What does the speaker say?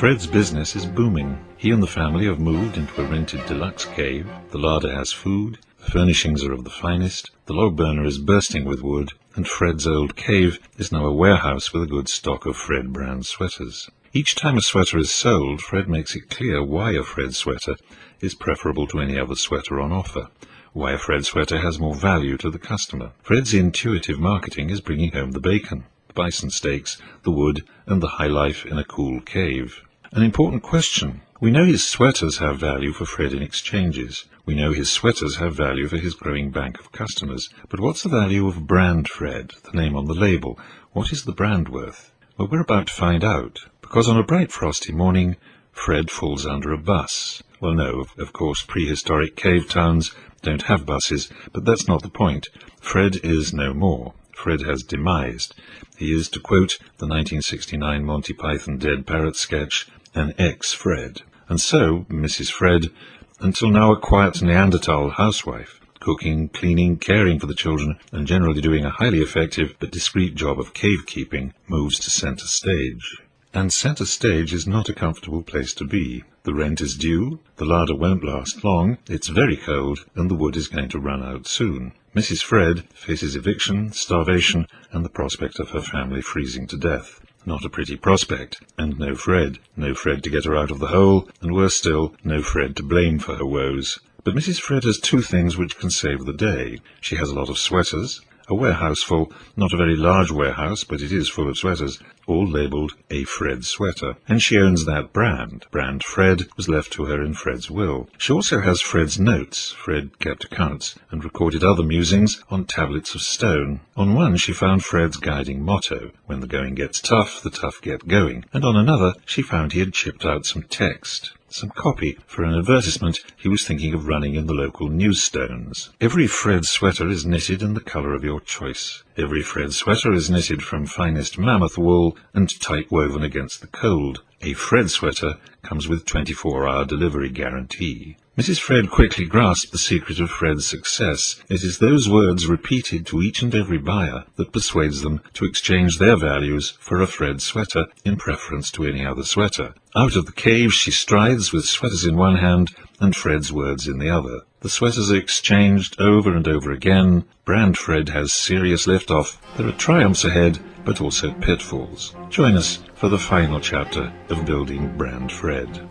Fred's business is booming. He and the family have moved into a rented deluxe cave. The larder has food, the furnishings are of the finest, the log burner is bursting with wood, and Fred's old cave is now a warehouse with a good stock of Fred brand sweaters. Each time a sweater is sold, Fred makes it clear why a Fred sweater is preferable to any other sweater on offer, why a Fred sweater has more value to the customer. Fred's intuitive marketing is bringing home the bacon, the bison steaks, the wood, and the high life in a cool cave. An important question. We know his sweaters have value for Fred in exchanges. We know his sweaters have value for his growing bank of customers. But what's the value of brand Fred, the name on the label? What is the brand worth? Well, we're about to find out, because on a bright frosty morning, Fred falls under a bus. Well, no, of course, prehistoric cave towns don't have buses, but that's not the point. Fred is no more. Fred has demised. He is, to quote the 1969 Monty Python Dead Parrot sketch, an ex-Fred. And so, Mrs. Fred, until now a quiet Neanderthal housewife, cooking, cleaning, caring for the children, and generally doing a highly effective but discreet job of cave-keeping, moves to centre stage. And centre stage is not a comfortable place to be. The rent is due, the larder won't last long, it's very cold, and the wood is going to run out soon. Mrs. Fred faces eviction, starvation, and the prospect of her family freezing to death. Not a pretty prospect, and no Fred. No Fred to get her out of the hole, and worse still, no Fred to blame for her woes. But Mrs. Fred has two things which can save the day. She has a lot of sweaters, a warehouse full, not a very large warehouse, but it is full of sweaters, all labelled a Fred sweater, and she owns that brand. Brand Fred was left to her in Fred's will. She also has Fred's notes. Fred kept accounts and recorded other musings on tablets of stone. On one she found Fred's guiding motto, when the going gets tough, the tough get going, and on another she found he had chipped out some text, some copy for an advertisement he was thinking of running in the local newsstones. Every Fred sweater is knitted in the colour of your choice. Every Fred sweater is knitted from finest mammoth wool and tight woven against the cold. A Fred sweater comes with 24-hour delivery guarantee. Mrs. Fred quickly grasped the secret of Fred's success. It is those words repeated to each and every buyer that persuades them to exchange their values for a Fred sweater in preference to any other sweater. Out of the cave she strides with sweaters in one hand and Fred's words in the other. The sweaters are exchanged over and over again. Brand Fred has serious liftoff. There are triumphs ahead, but also pitfalls. Join us for the final chapter of building Brand Fred.